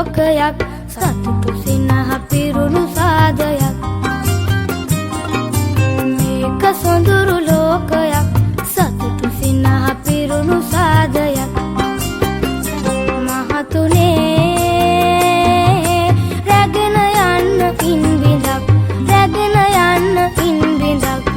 ලෝකයක් සතුටු සිනහ පිරුණු සාදයක් මේක සොඳුරු ලෝකයක් සතුටු සිනහ පිරුණු සාදයක් මහතුනේ රැගෙන යන්න ඉන් බිඳක් රැගෙන යන්න ඉන් බිඳක්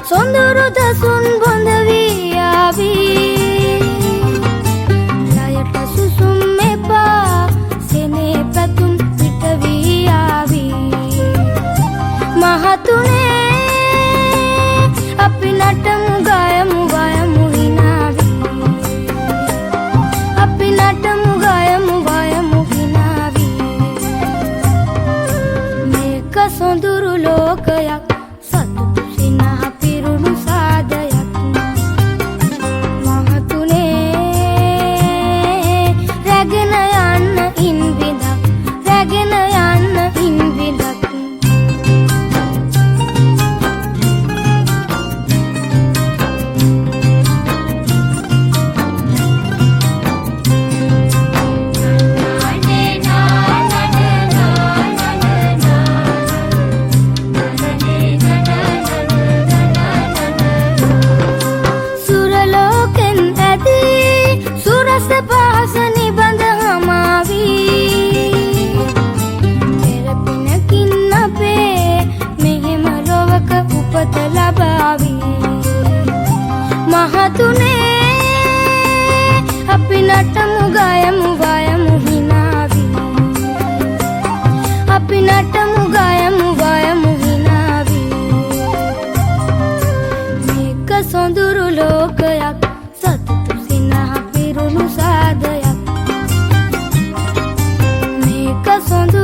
සොඳුරු දසුන් බොඳ වී ආවී ලයට සුසුම් එපා සෙනේ පැතුම් පිට වී ආවී මහතුනේ අපි නටමු ගයමු වයමු හිනාවී අපි නටමු ගයමු වයමු හිනාවී මේක සොඳුරු ලෝකයක් මහතුනේ අපි නටමු ගයමු වයමු හිනාවී අපි නටමු ගයමු වයමු හිනාවී මේක සොඳුරු ලෝකයක් සතුටු සිනහ පිරුණු සාදයක් මේක සොඳුරු